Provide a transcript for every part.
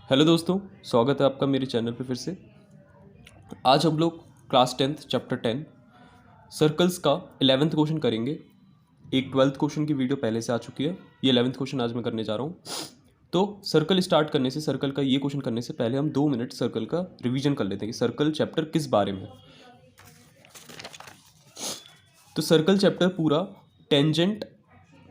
Hello दोस्तों, स्वागत है आपका मेरे चैनल पे फिर से। आज हम लोग क्लास 10th चैप्टर 10 सर्कल्स का 11th क्वेश्चन करेंगे। एक 12th क्वेश्चन की वीडियो पहले से आ चुकी है, ये 11th क्वेश्चन आज मैं करने जा रहा हूँ। तो सर्कल स्टार्ट करने से, सर्कल का ये क्वेश्चन करने से पहले हम 2 मिनट सर्कल का रिवीजन कर लेते हैं कि सर्कल चैप्टर किस बारे में है। तो सर्कल चैप्टर पूरा टेंजेंट,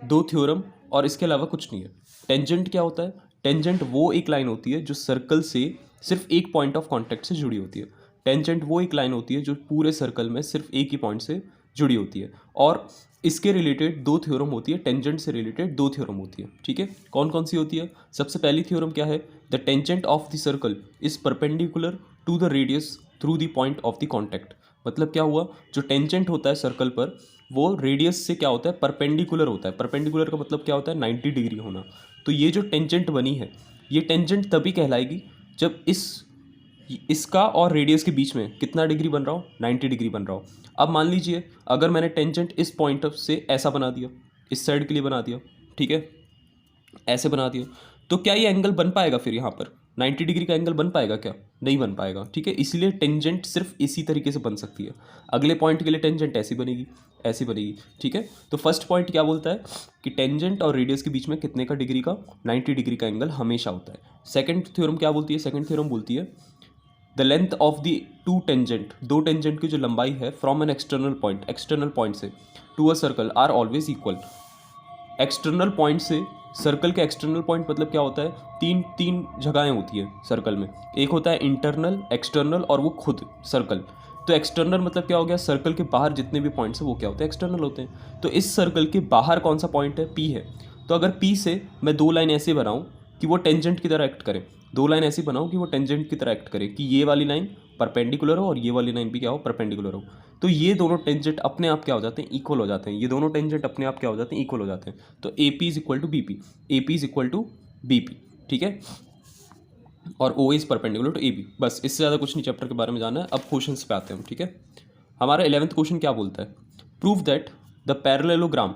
दो थ्योरम और इसके अलावा कुछ नहीं है। टेंजेंट क्या होता है? टेंजेंट वो एक लाइन होती है जो सर्कल से सिर्फ एक पॉइंट ऑफ कांटेक्ट से जुड़ी होती है। टेंजेंट वो एक लाइन होती है जो पूरे सर्कल में सिर्फ एक ही पॉइंट से जुड़ी होती है। और इसके रिलेटेड दो थ्योरम होती है, टेंजेंट से रिलेटेड दो थ्योरम होती है। ठीक है, कौन कौन सी होती है? सबसे पहली थ्योरम क्या है? The tangent of the circle is perpendicular to the radius through the point of the contact. मतलब क्या हुआ, जो टेंजेंट होता है सर्कल पर वो रेडियस से क्या होता है, परपेंडिकुलर होता है। परपेंडिकुलर का मतलब क्या होता है, 90 डिग्री होना। तो ये जो टेंजेंट बनी है, ये टेंजेंट तभी कहलाएगी जब इसका और रेडियस के बीच में कितना डिग्री बन रहा हो, 90 डिग्री बन रहा हो। अब मान लीजिए अगर मैंने टेंजेंट इस पॉइंट से ऐसा बना दिया, इस साइड के लिए बना दिया, ठीक है, ऐसे बना दिया, तो क्या ये एंगल बन पाएगा? फिर यहाँ पर 90 डिग्री का एंगल बन पाएगा क्या? नहीं बन पाएगा। ठीक है, इसलिए टेंजेंट सिर्फ इसी तरीके से बन सकती है। अगले पॉइंट के लिए टेंजेंट ऐसी बनेगी, ऐसी बनेगी। ठीक है, तो फर्स्ट पॉइंट क्या बोलता है कि टेंजेंट और रेडियस के बीच में कितने का डिग्री का, 90 डिग्री का एंगल हमेशा होता है। सेकंड थ्योरम क्या बोलती है? सेकंड थ्योरम बोलती है the length of the two tangent, दो टेंजेंट की जो लंबाई है फ्रॉम एन एक्सटर्नल पॉइंट से to a circle are always equal. External point से सर्कल के एक्सटर्नल पॉइंट मतलब क्या होता है, तीन तीन जगहें होती हैं सर्कल में। एक होता है इंटरनल, एक्सटर्नल और वो खुद सर्कल। तो एक्सटर्नल मतलब क्या हो गया, सर्कल के बाहर जितने भी पॉइंट्स हैं वो क्या होते हैं, एक्सटर्नल होते हैं। तो इस सर्कल के बाहर कौन सा पॉइंट है? पी है। तो अगर पी से मैं दो लाइन ऐसे बनाऊं कि वो टेंजेंट की तरह एक्ट करें, दो लाइन ऐसी बनाऊं कि वो टेंजेंट की तरह एक्ट करे, कि ये वाली लाइन परपेंडिकुलर हो और ये वाली लाइन भी क्या हो, परपेंडिकुलर हो, तो ये दोनों टेंजेंट अपने आप क्या हो जाते हैं, इक्वल हो जाते हैं। ये दोनों टेंजेंट अपने आप क्या हो जाते हैं, इक्वल हो जाते हैं। तो A P is equal to B P, A P is equal to B P. ठीक है, और O is perpendicular to A B. बस इससे ज़्यादा कुछ नहीं चैप्टर के बारे में जानना है। अब क्वेश्चन पे आते हैं हम। ठीक है, हमारा 11th क्वेश्चन क्या बोलता है? प्रूव दैट द पैरेललोग्राम,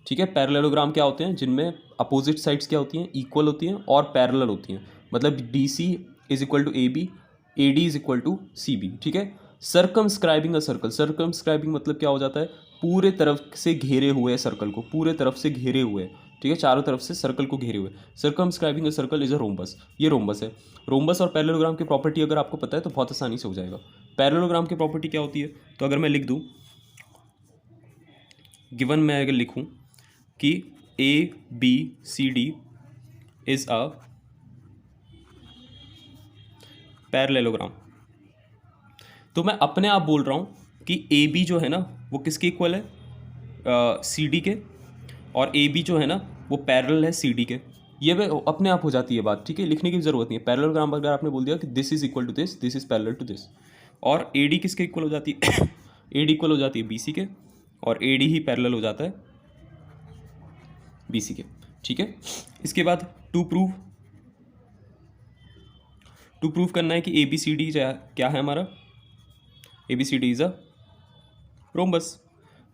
ठीक है, पैरेललोग्राम क्या होते हैं, जिनमें अपोजिट साइड्स क्या होती हैं, इक्वल होती हैं और पैरेलल होती हैं। मतलब D C is equal to A B, A D is equal to C B. ठीक है, सर्कमस्क्राइबिंग अ सर्कल, सर्कमस्क्राइबिंग मतलब क्या हो जाता है, पूरे तरफ से घेरे हुए सर्कल को, पूरे तरफ से घेरे हुए। ठीक है, चारों तरफ से सर्कल को घेरे हुए। Circumscribing a circle is a rhombus, ये रोम्बस है। रोम्बस और पैरेललोग्राम की प्रॉपर्टी अगर आपको पता है तो बहुत आसानी से हो जाएगा। पैरेललोग्राम की प्रॉपर्टी क्या होती है? तो अगर मैं लिख दूं, गिवन मैं अगर लिखूं कि A B C D is a parallelogram, तो मैं अपने आप बोल रहा हूं कि ए बी जो है ना वो किसके इक्वल है, सी डी के, और ए बी जो है ना वो पैरेलल है सी डी के। ये वे अपने आप हो जाती है बात। ठीक है, लिखने की ज़रूरत नहीं है। पैरेललोग्राम अगर आपने बोल दिया कि this is equal to this, this is parallel to this, और ए डी किसके इक्वल हो जाती है ए डी इक्वल हो जाती है बी सी के, और ए डी ही पैरेलल हो जाता है बी सी के। ठीक है, इसके बाद टू प्रूव करना है कि ए बी सी डी क्या है हमारा, A B C D is a rhombus.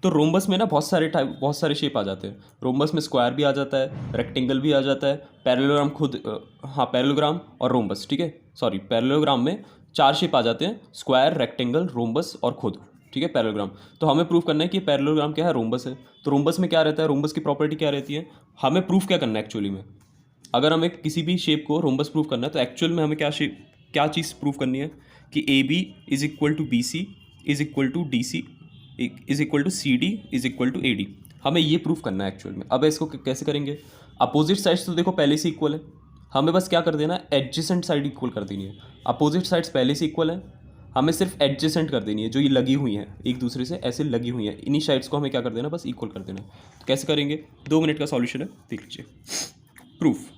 तो रोम्बस में ना बहुत सारे शेप आ जाते हैं। रोम्बस में स्क्वायर भी आ जाता है, रेक्टेंगल भी आ जाता है, पैरेललोग्राम खुद, हाँ पैरेललोग्राम और रोम्बस। ठीक है, सॉरी, पैरेललोग्राम में 4 शेप आ जाते हैं, स्क्वायर, रेक्टेंगल, रोम्बस और खुद। ठीक है, पैरेललोग्राम। तो हमें प्रूफ करना है कि पैरेललोग्राम क्या है, रोम्बस है। तो रोम्बस में क्या रहता है, रोम्बस की प्रॉपर्टी क्या रहती है, हमें प्रूफ क्या करना है एक्चुअली में। अगर हमें किसी भी शेप को रोम्बस प्रूफ करना है तो एक्चुअल में हमें क्या चीज़ प्रूफ करनी है कि A B is equal to B C is equal to D C is equal to C D is equal to A D. हमें ये प्रूफ करना है एक्चुअल में। अब इसको कैसे करेंगे? अपोजिट साइड्स तो देखो पहले से इक्वल है, हमें बस क्या कर देना है, एडजेसेंट साइड इक्वल कर देनी है। अपोजिट साइड्स पहले से इक्वल है, हमें सिर्फ एडजेसेंट कर देनी है, जो ये लगी हुई हैं एक दूसरे से ऐसे लगी हुई हैं, इन्हीं साइड्स को हमें क्या कर देना, बस इक्वल कर देना है। तो कैसे करेंगे? 2 मिनट का सॉल्यूशन है, देख लीजिए। प्रूफ,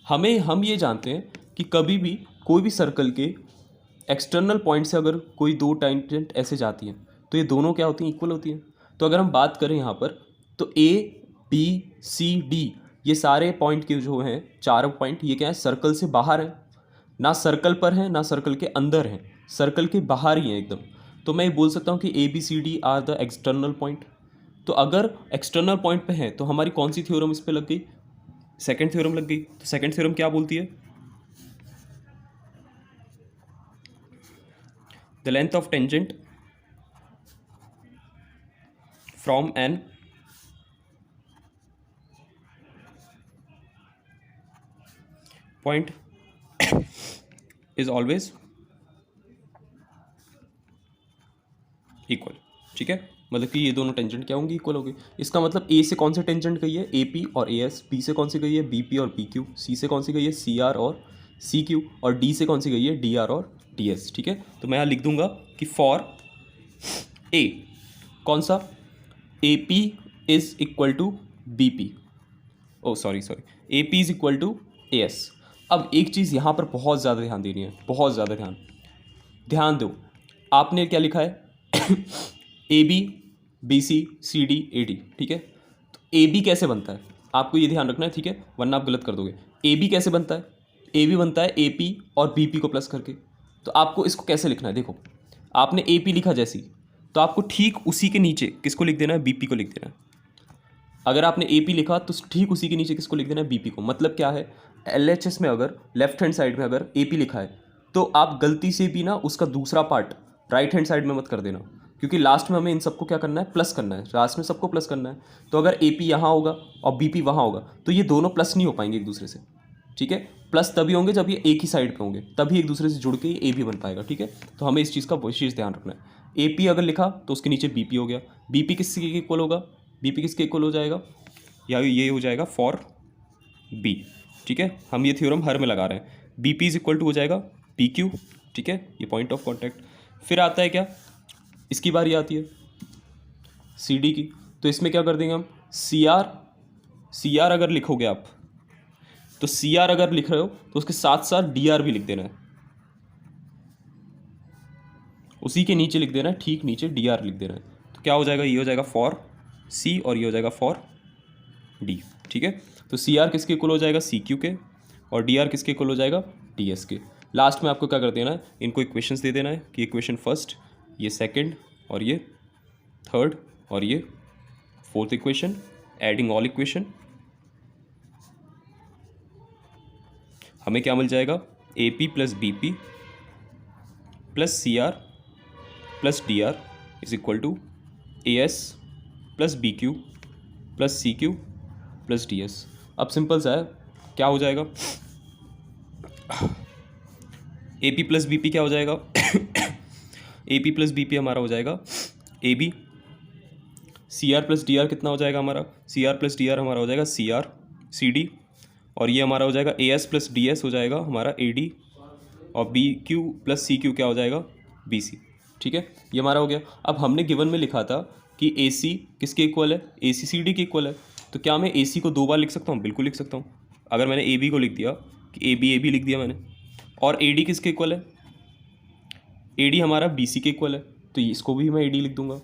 हम ये जानते हैं कि कभी भी कोई भी सर्कल के एक्सटर्नल पॉइंट से अगर कोई दो टेंजेंट ऐसे जाती हैं तो ये दोनों क्या होती हैं, इक्वल होती हैं। तो अगर हम बात करें यहाँ पर तो ए बी सी डी ये सारे पॉइंट के जो हैं, चारों पॉइंट, ये क्या है, सर्कल से बाहर हैं, ना सर्कल पर हैं ना सर्कल के अंदर हैं, सर्कल के बाहर ही हैं एकदम। तो मैं ये बोल सकता हूँ कि A B C D are the external point. तो अगर एक्सटर्नल पॉइंट पे हैं तो हमारी कौन सी थ्योरम इस पे लग गई, सेकंड थ्योरम लग गई। तो सेकंड थ्योरम क्या बोलती है? The length of tangent from an point is always equal. ठीक है, मतलब कि ये दोनों टेंजेंट क्या होंगी? इक्वल होगी। इसका मतलब ए से कौन से टेंजेंट गई है? ए पी और ए एस। बी से कौन सी गई है? बी पी और पी क्यू। सी से कौन सी गई है? सी आर और सी क्यू। और डी से कौन सी गई है? डी आर और डी एस। ठीक है, तो मैं यहाँ लिख दूंगा कि फॉर ए कौन सा? A P is equal to B P, oh sorry A P is equal to A S. अब एक चीज़ यहाँ पर बहुत ज़्यादा ध्यान देनी है, बहुत ज़्यादा ध्यान दो। आपने क्या लिखा है? A B, B C, C D, A D. ठीक है, तो ए बी कैसे बनता है आपको ये ध्यान रखना है, ठीक है, वरना आप गलत कर दोगे। ए बी कैसे बनता है? ए बी बनता है ए पी और बी पी को प्लस करके। तो आपको इसको कैसे लिखना है? देखो, आपने ए पी लिखा जैसी, तो आपको ठीक उसी के नीचे किसको लिख देना है? बी पी को लिख देना है। अगर आपने ए पी लिखा तो ठीक उसी के नीचे किसको लिख देना है? बी पी को। मतलब क्या है, एल एच एस में अगर लेफ्ट हैंड साइड में अगर ए पी लिखा है तो आप गलती से भी ना उसका दूसरा पार्ट राइट हैंड साइड में मत कर देना, क्योंकि लास्ट में हमें इन सबको क्या करना है? प्लस करना है। लास्ट में सबको प्लस करना है। तो अगर ए पी यहाँ होगा और बी पी वहाँ होगा तो ये दोनों प्लस नहीं हो पाएंगे एक दूसरे से। ठीक है, प्लस तभी होंगे जब ये एक ही साइड पे होंगे, तभी एक दूसरे से जुड़ के ये ए भी बन पाएगा। ठीक है, तो हमें इस चीज़ का विशेष ध्यान रखना है। ए पी अगर लिखा तो उसके नीचे बी पी हो गया। बी पी किसके इक्वल होगा? बी पी किसके इक्वल हो जाएगा? या ये हो जाएगा फॉर बी। ठीक है, हम ये थ्योरम हर में लगा रहे हैं। B P is equal to हो जाएगा पी क्यू। ठीक है, ये पॉइंट ऑफ कॉन्टैक्ट। फिर आता है क्या? इसकी बारी आती है सी डी की। तो इसमें क्या कर देंगे हम? सी आर अगर लिखोगे आप, तो सी आर अगर लिख रहे हो तो उसके साथ साथ डी आर भी लिख देना है, उसी के नीचे लिख देना है, ठीक नीचे डी आर लिख देना है। तो क्या हो जाएगा? ये हो जाएगा फॉर सी और ये हो जाएगा फॉर डी। ठीक है, तो सी आर किसके इक्वल हो जाएगा? सी क्यू के, और डी आर किसके इक्वल हो जाएगा? डी एस के। लास्ट में आपको क्या कर देना है? इनको इक्वेशंस दे देना है कि इक्वेशन फर्स्ट, ये सेकंड, और ये थर्ड, और ये fourth equation, adding all equation. हमें क्या मिल जाएगा? A P plus B P plus C R plus D R is equal to A S plus B Q plus C Q plus D S. अब simple सा है, क्या हो जाएगा? A P plus B P क्या हो जाएगा? A P plus B P हमारा हो जाएगा A B. C R plus D R कितना हो जाएगा हमारा? C R plus D R हमारा हो जाएगा सी आर सी डी, और ये हमारा हो जाएगा A S plus D S हो जाएगा हमारा ए डी, और B Q plus C Q क्या हो जाएगा? B C. ठीक है, ये हमारा हो गया। अब हमने गिवन में लिखा था कि ए सी किसके इक्वल है? ए सी सी डी के इक्वल है। तो क्या मैं ए सी को दो बार लिख सकता हूँ? बिल्कुल लिख सकता हूँ। अगर मैंने ए बी को लिख दिया कि ए बी लिख दिया मैंने, और ए डी किसके इक्वल है? ए डी हमारा बी सी के इक्वल है, तो इसको भी मैं ए डी लिख दूंगा।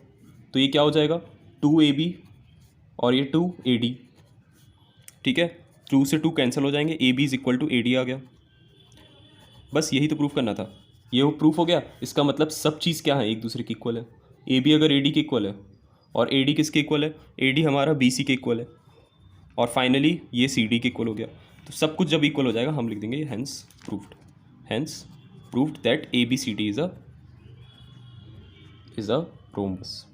तो ये क्या हो जाएगा? टू ए बी और ये टू ए डी। ठीक है, टू से टू कैंसिल हो जाएंगे, a B is equal to A d आ गया। बस यही तो प्रूफ करना था, ये वो प्रूफ हो गया। इसका मतलब सब चीज़ क्या है? एक दूसरे की इक्वल है। ए बी अगर ए डी के इक्वल है, और ए डी किसके इक्वल है? ए डी हमारा बी सी के इक्वल है, और फाइनली ये सी डी के इक्वल हो गया। तो सब कुछ जब इक्वल हो जाएगा हम लिख देंगे hence proved that A B C D is a rhombus.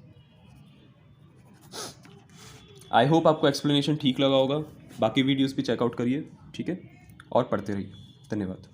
I hope आपको एक्सप्लेनेशन ठीक लगा होगा। बाकी वीडियोस भी चेकआउट करिए, ठीक है, और पढ़ते रहिए। धन्यवाद।